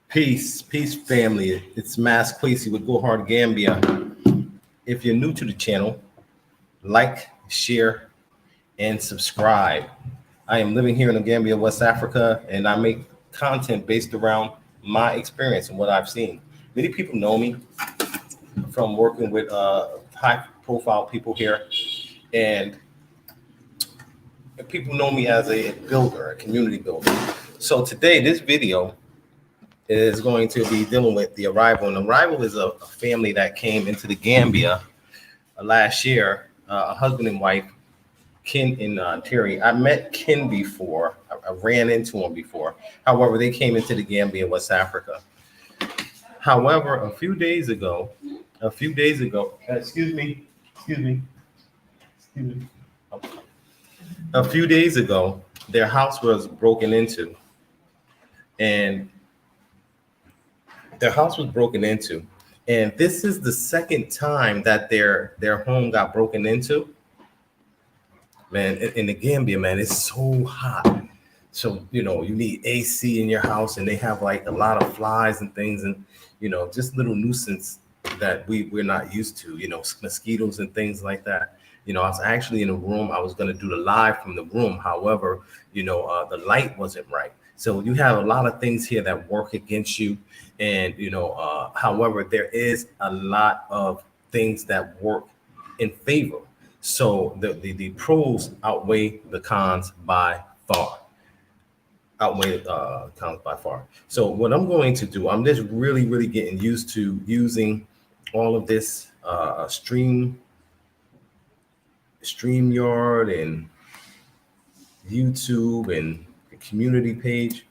Peace, family. It's Mass Quasi with Go Hard Gambia. If you're new to the channel, like, share, and subscribe. I am living here in the Gambia, West Africa, and I make content based around my experience and what I've seen. Many people know me from working with high-profile people here, and people know me as a builder, a community builder. So today, this video is going to be dealing with the arrival. And arrival is a family that came into the Gambia last year, a husband and wife, Ken and Terry. I met Ken before. I ran into him before. However, they came into the Gambia, West Africa. However, a few days ago, excuse me. A few days ago, their house was broken into, and this is the second time that their home got broken into. Man, in the Gambia, man, it's so hot. So, you need AC in your house, and they have like a lot of flies and things, and, just little nuisance that we're not used to, mosquitoes and things like that. I was actually in a room. I was going to do the live from the room. However, the light wasn't right. So you have a lot of things here that work against you. And, however, there is a lot of things that work in favor. So the pros outweigh the cons by far. So what I'm going to do, I'm just really getting used to using all of this StreamYard and YouTube and the community page.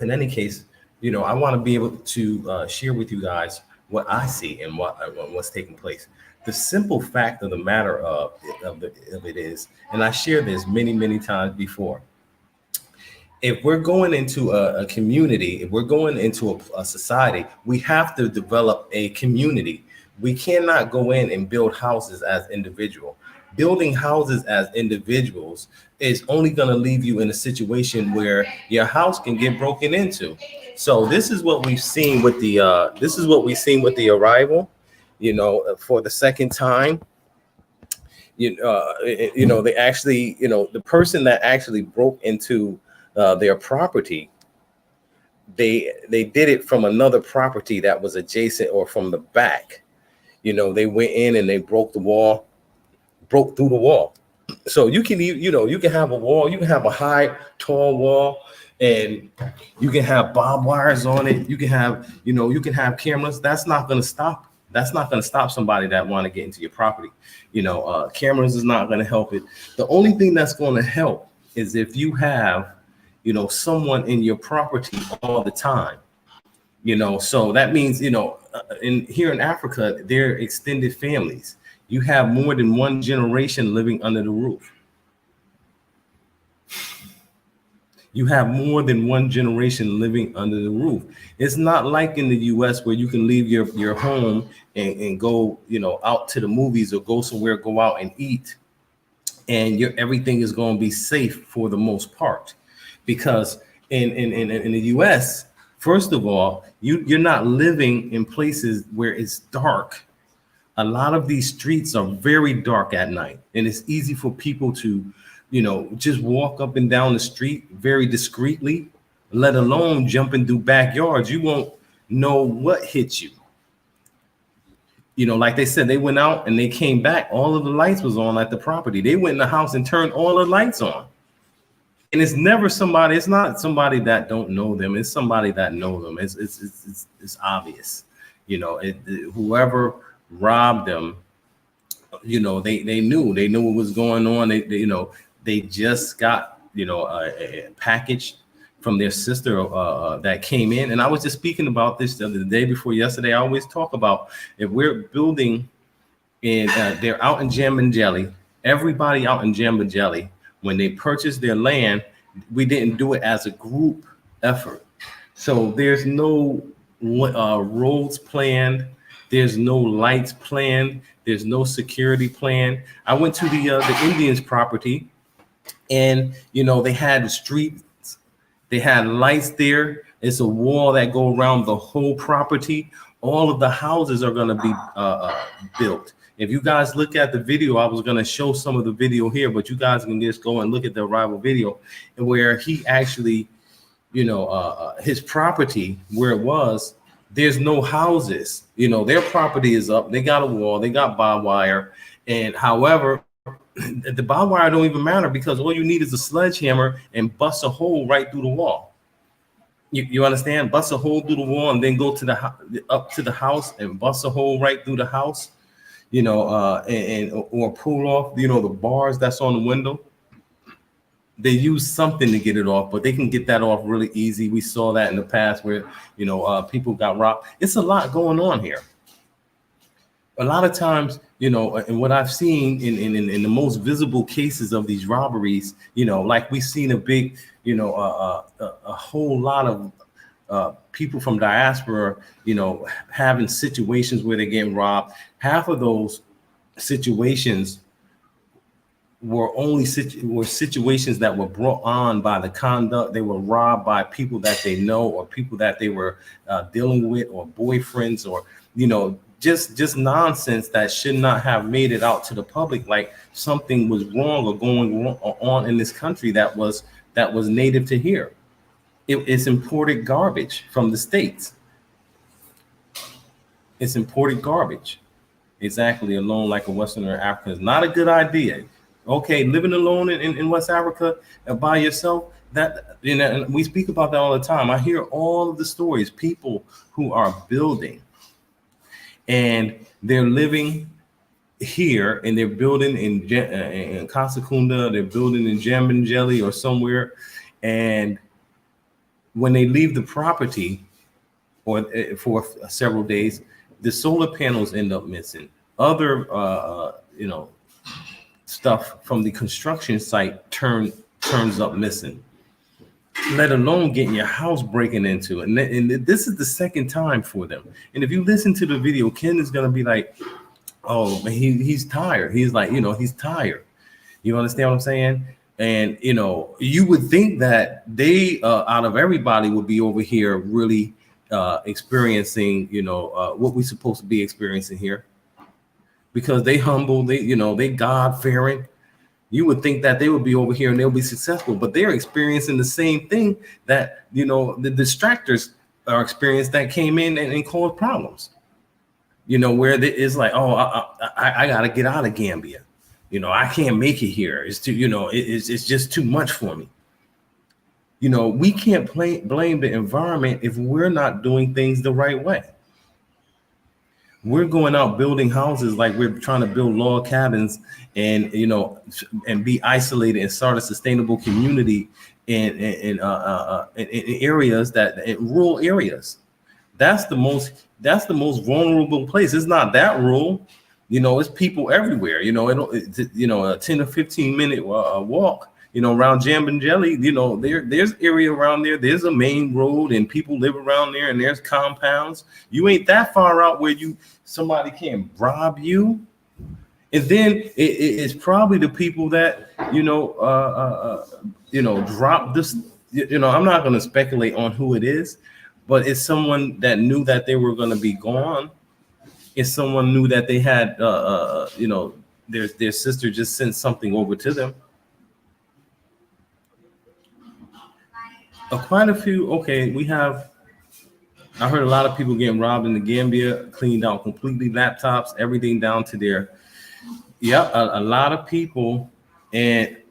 In any case, I want to be able to share with you guys what I see and what's taking place. The simple fact of the matter of it is, and I shared this many times before, if we're going into a community, if we're going into a society, we have to develop a community. We cannot go in and build houses as individuals. Building houses as individuals is only going to leave you in a situation where your house can get broken into. So this is what we've seen with the arrival. For the second time. They actually, the person that actually broke into their property, they did it from another property that was adjacent or from the back. They went in and they broke through the wall. So you can have a wall, you can have a high, tall wall, and you can have barbed wires on it. You can have, you can have cameras. That's not going to stop somebody that want to get into your property. Cameras is not going to help it. The only thing that's going to help is if you have, someone in your property all the time. So that means, here in Africa, they're extended families. You have more than one generation living under the roof. You have more than one generation living under the roof. It's not like in the US where you can leave your home and go, out to the movies or go somewhere, go out and eat, and everything is going to be safe for the most part. Because in the US, first of all, you're not living in places where it's dark. A lot of these streets are very dark at night, and it's easy for people to, just walk up and down the street very discreetly, let alone jumping through backyards. You won't know what hit you. Like they said, they went out and they came back. All of the lights was on at the property. They went in the house and turned all the lights on. And it's never somebody. It's not somebody that don't know them. It's somebody that know them. It's obvious. Whoever robbed them, they knew what was going on. They just got a package from their sister that came in. And I was just speaking about this the day before yesterday. I always talk about, if we're building in they're out in Jambangeli, everybody out in Jambangeli, when they purchased their land, we didn't do it as a group effort. So there's no roads planned. There's no lights planned. There's no security plan. I went to the Indians property, and they had the streets, they had lights there. It's a wall that go around the whole property. All of the houses are going to be built. If you guys look at the video, I was going to show some of the video here, but you guys can just go and look at the arrival video, and where he actually, his property where it was, there's no houses. Their property is up. They got a wall. They got barbed wire, and however, the barbed wire don't even matter because all you need is a sledgehammer and bust a hole right through the wall. You understand? Bust a hole through the wall and then go to up to the house and bust a hole right through the house, or pull off, the bars that's on the window. They use something to get it off, but they can get that off really easy. We saw that in the past where, people got robbed. It's a lot going on here. A lot of times, and what I've seen in the most visible cases of these robberies, like we've seen a big, a whole lot of people from diaspora, having situations where they're getting robbed. Half of those situations were situations that were brought on by the conduct. They were robbed by people that they know, or people that they were dealing with, or boyfriends, or just nonsense that should not have made it out to the public, like something was wrong or going on in this country that was native to here. It's imported garbage from the States. It's imported garbage. Exactly, alone like a Westerner Africa is not a good idea. Okay, living alone in West Africa by yourself, that and we speak about that all the time. I hear all of the stories, people who are building and they're living here, and they're building in Kasakunda, they're building in Jambanjelly or somewhere, and when they leave the property or for several days, the solar panels end up missing. Other stuff from the construction site turns up missing, let alone getting your house breaking into. And this is the second time for them. And if you listen to the video, Ken is going to be like, oh, he's tired. He's like, he's tired. You understand what I'm saying? And, you would think that they, out of everybody, would be over here really experiencing, what we're supposed to be experiencing here, because they humble, they God-fearing. You would think that they would be over here and they'll be successful, but they're experiencing the same thing that, the distractors are experiencing that came in and caused problems. Where it's like, oh, I got to get out of Gambia. I can't make it here. It's too, it's just too much for me. We can't blame the environment if we're not doing things the right way. We're going out building houses like we're trying to build log cabins and, and be isolated and start a sustainable community in areas in rural areas. That's the most vulnerable place. It's not that rural, it's people everywhere. A 10 or 15 minute walk, around Jambanjelly, there's area around there. There's a main road and people live around there, and there's compounds. You ain't that far out where somebody can rob you. And then it's probably the people that, drop this, I'm not going to speculate on who it is, but it's someone that knew that they were going to be gone. If someone knew that they had, their sister just sent something over to them. Quite a few. Okay, I heard a lot of people getting robbed in the Gambia, cleaned out completely, laptops, everything down to their. A lot of people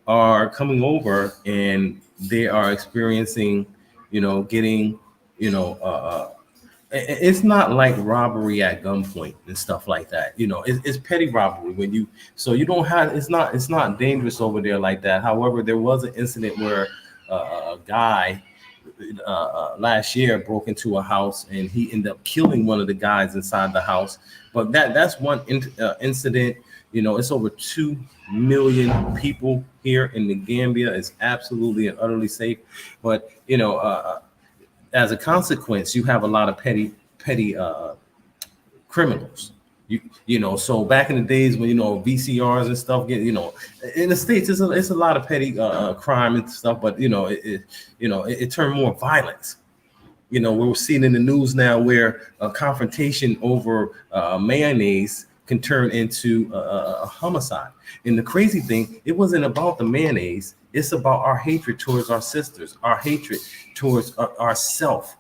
are coming over, and they are experiencing, getting, it's not like robbery at gunpoint and stuff like that. It's petty robbery so you don't have, it's not dangerous over there like that. However, there was an incident where a guy last year broke into a house, and he ended up killing one of the guys inside the house. But that's one incident. It's over 2 million people here in the Gambia. It's absolutely and utterly safe. But as a consequence, you have a lot of petty criminals. So back in the days when VCRs and stuff get, in the States, it's a lot of petty crime and stuff, but it turned more violence. we're seeing in the news now where a confrontation over mayonnaise can turn into a homicide. And the crazy thing, it wasn't about the mayonnaise. It's about our hatred towards our sisters, our hatred towards ourself.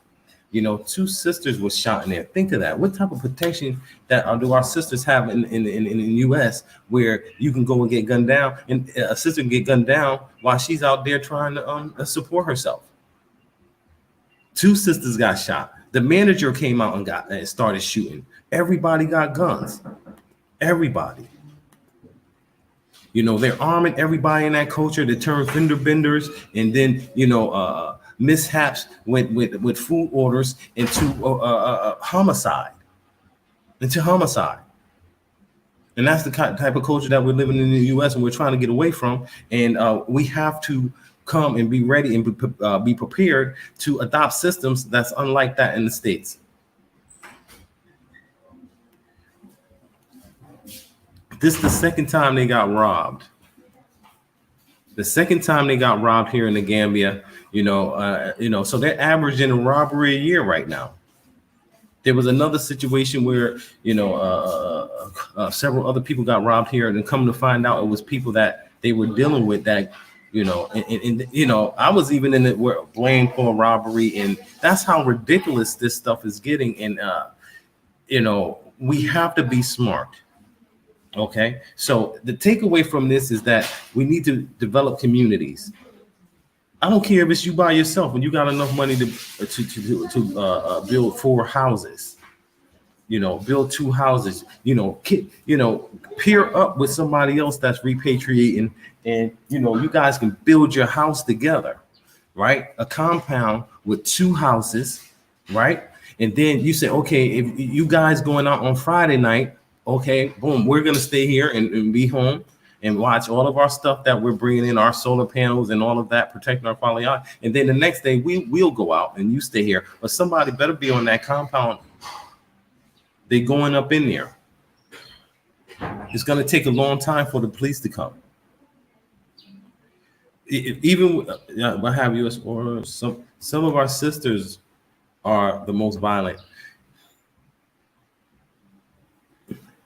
2 sisters were shot in there. Think of that. What type of protection that do our sisters have in the U.S. where you can go and get gunned down, and a sister can get gunned down while she's out there trying to support herself? 2 sisters got shot. The manager came out and started shooting. Everybody got guns. Everybody. They're arming everybody in that culture to turn fender benders, and then mishaps with food orders into homicide. And that's the type of culture that we're living in the U.S. and we're trying to get away from. And we have to come and be ready and be prepared to adopt systems that's unlike that in the States. This is the second time they got robbed. The second time they got robbed here in the Gambia, so they're averaging a robbery a year right now. There was another situation where, several other people got robbed here, and then come to find out it was people that they were dealing with that, I was even in the blamed for robbery, and that's how ridiculous this stuff is getting. And, we have to be smart. Okay, so the takeaway from this is that we need to develop communities. I don't care if it's you by yourself and you got enough money to build 4 houses, build 2 houses, pair up with somebody else that's repatriating, and you guys can build your house together, right? A compound with 2 houses, right? And then you say, okay, if you guys going out on Friday night, okay, boom, we're going to stay here and be home and watch all of our stuff that we're bringing in, our solar panels and all of that, protecting our quality eye. And then the next day we'll go out and you stay here. But somebody better be on that compound. They're going up in there. It's going to take a long time for the police to come. Even what have you, or some of our sisters are the most violent.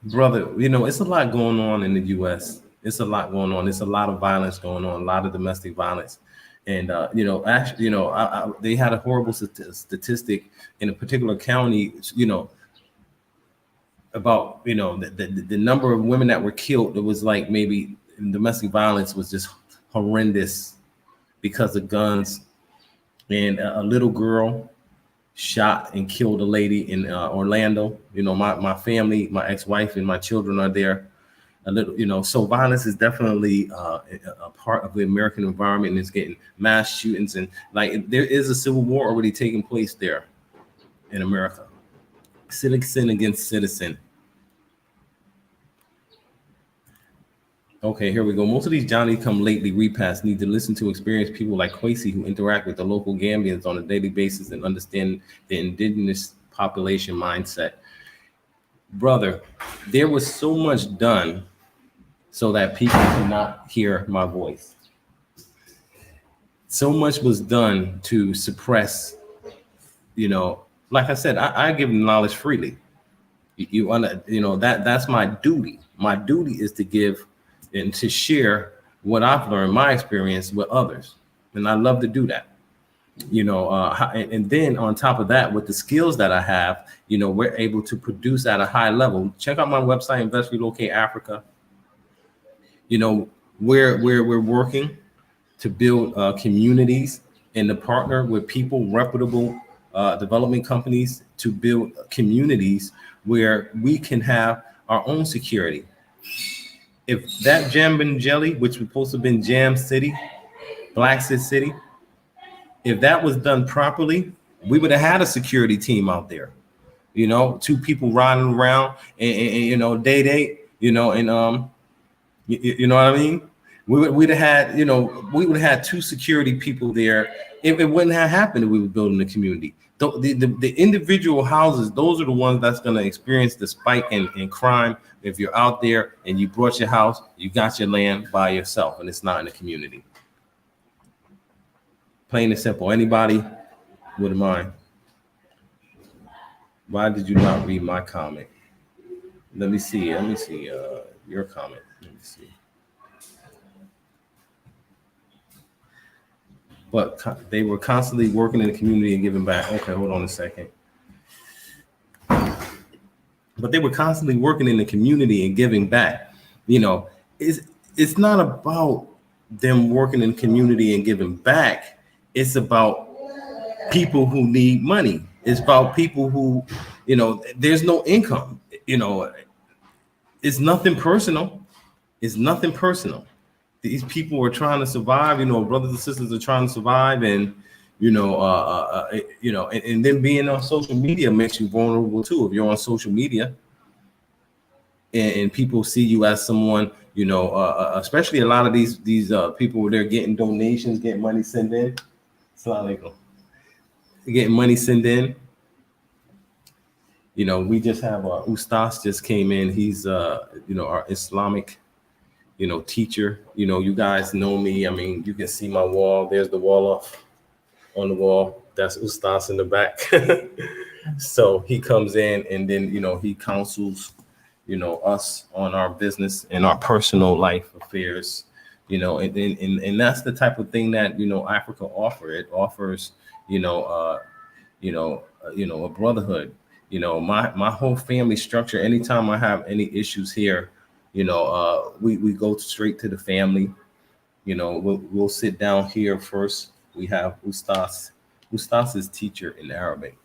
Brother, it's a lot going on in the U.S. It's a lot going on. It's a lot of violence going on, a lot of domestic violence. And, actually, they had a horrible statistic in a particular county, about, the number of women that were killed. It was like maybe domestic violence was just horrendous because of guns. And a little girl shot and killed a lady in Orlando. My family, my ex-wife and my children are there. So violence is definitely a part of the American environment, and it's getting mass shootings, and like there is a civil war already taking place there in America. Citizen against citizen. Okay, here we go. Most of these Johnny come lately repats need to listen to experienced people like Kwesi who interact with the local Gambians on a daily basis and understand the indigenous population mindset. Brother, there was so much done so that people could not hear my voice. So much was done to suppress, like I said, I give knowledge freely. That's my duty. My duty is to give and to share what I've learned, my experience with others. And I love to do that. And then on top of that, with the skills that I have, we're able to produce at a high level. Check out my website, Invest Relocate Africa. Where we're working to build communities and to partner with people, reputable development companies to build communities where we can have our own security. If that Jam and Jelly, which was supposed to have been Jam City, Black City, if that was done properly, we would have had a security team out there. 2 people riding around and day, you know what I mean? We'd have had, we would have had 2 security people there. If it wouldn't have happened if we were building a community. The individual houses, those are the ones that's going to experience the spike in crime. If you're out there and you brought your house, you got your land by yourself, and it's not in a community. Plain and simple. Anybody with a mind? Why did you not read my comment? Let me see. Your comment. Let me see. But they were constantly working in the community and giving back. Okay, hold on a second. But they were constantly working in the community and giving back. You know, it's not about them working in the community and giving back. It's about people who need money. It's about people who, there's no income. It's nothing personal. It's nothing personal. These people are trying to survive. Brothers and sisters are trying to survive, and and then being on social media makes you vulnerable too. If you're on social media and people see you as someone, especially a lot of these people where they're getting donations, getting money sent in. Assalamu alaikum. Getting money sent in. We just have Ustas just came in. He's our Islamic teacher. You guys know me. I mean, you can see my wall. There's the wall off on the wall. That's Ustas in the back. So he comes in and then, he counsels, us on our business and our personal life affairs, and that's the type of thing that, Africa offers, a brotherhood. My whole family structure, anytime I have any issues here, we go straight to the family. We'll sit down here first. We have Ustas. Ustas is teacher in Arabic.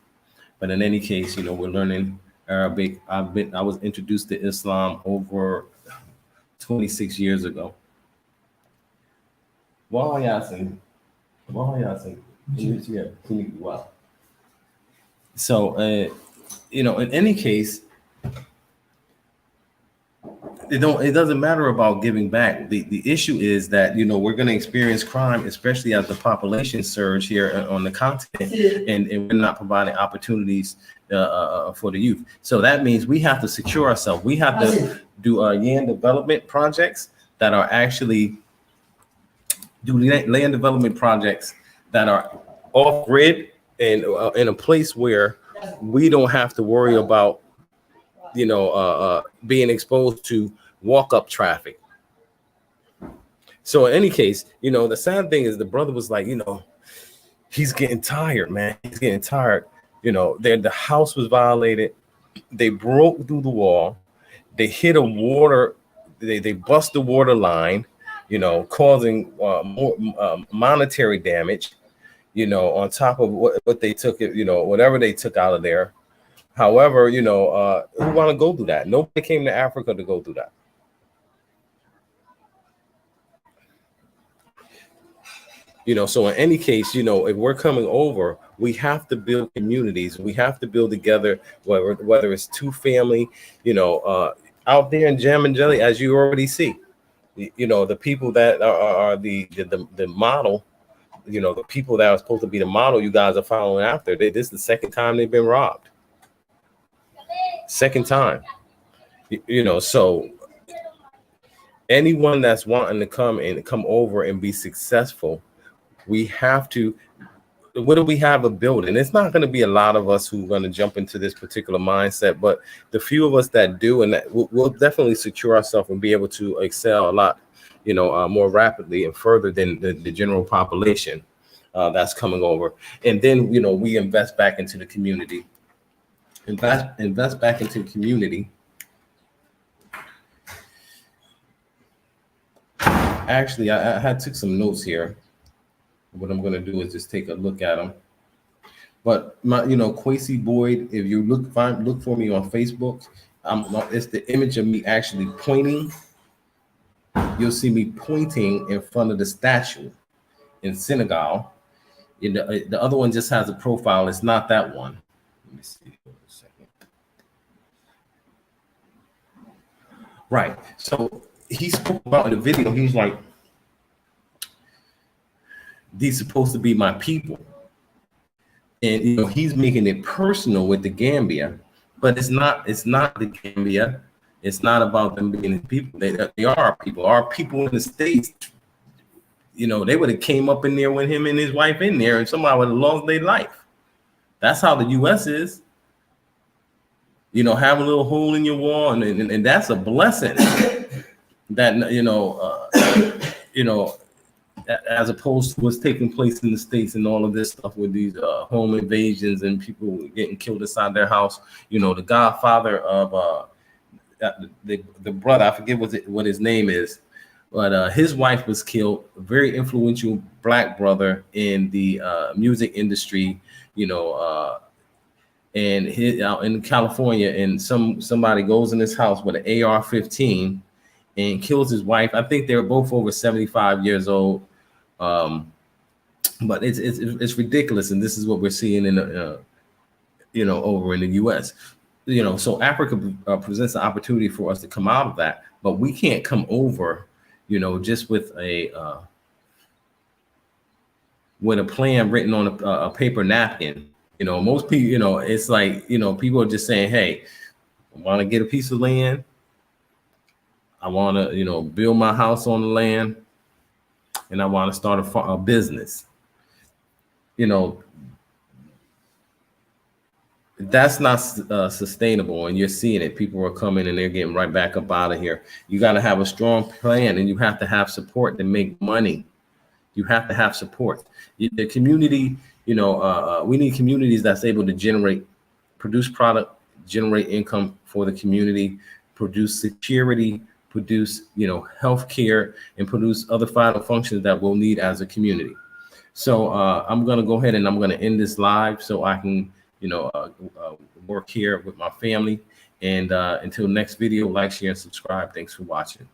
But in any case, we're learning Arabic. I was introduced to Islam over 26 years ago. Wow. So, in any case, it doesn't matter about giving back. The issue is that, we're going to experience crime, especially as the population surge here on the continent, and we're not providing opportunities for the youth. So that means we have to secure ourselves. We have to do land development projects that are actually land development projects that are off grid and in a place where we don't have to worry about being exposed to walk-up traffic. So in any case, the sad thing is the brother was like, he's getting tired, man. He's getting tired. The house was violated. They broke through the wall. They hit a water. They bust the water line, causing more monetary damage, on top of what they took, whatever they took out of there. However, who want to go through that? Nobody came to Africa to go through that. So in any case, if we're coming over, we have to build communities. We have to build together, whether it's two family, out there in Jam and Jelly, as you already see, the people that are the model, the people that are supposed to be the model, you guys are following after. This is the second time they've been robbed. Second time, so anyone that's wanting to come over and be successful, we have to. What do we have a building? It's not going to be a lot of us who are going to jump into this particular mindset, but the few of us that do, and that we'll definitely secure ourselves and be able to excel a lot, more rapidly and further than the general population that's coming over. And then, we invest back into the community. Invest back into the community. Actually, I took some notes here. What I'm going to do is just take a look at them. But Kwesi Boyd, if you look for me on Facebook, it's the image of me actually pointing. You'll see me pointing in front of the statue in Senegal. The other one just has a profile. It's not that one. Let me see. Right. So he spoke about in the video, he was like, these supposed to be my people. And he's making it personal with the Gambia, but it's not the Gambia. It's not about them being his people. They are our people. Our people in the States, they would have came up in there with him and his wife in there, and somebody would have lost their life. That's how the US is. You know, have a little hole in your wall, and that's a blessing. That you know, as opposed to what's taking place in the States and all of this stuff with these home invasions and people getting killed inside their house. You know, the godfather of the brother, I forget what his name is, but his wife was killed. A very influential black brother in the music industry. You know, and out in California, and somebody goes in his house with an AR-15 and kills his wife. I think they're both over 75 years old. But it's ridiculous, and this is what we're seeing in over in the U.S. So Africa presents an opportunity for us to come out of that, but we can't come over, just with a plan written on a paper napkin. Most people, it's like, people are just saying, hey, I want to get a piece of land. I want to, build my house on the land, and I want to start a business. That's not sustainable, and you're seeing it. People are coming and they're getting right back up out of here. You got to have a strong plan, and you have to have support to make money. You have to have support. The community, we need communities that's able to produce product, generate income for the community, produce security, produce, healthcare, and produce other vital functions that we'll need as a community. So I'm going to go ahead and I'm going to end this live so I can, work here with my family. And until next video, like, share, and subscribe. Thanks for watching.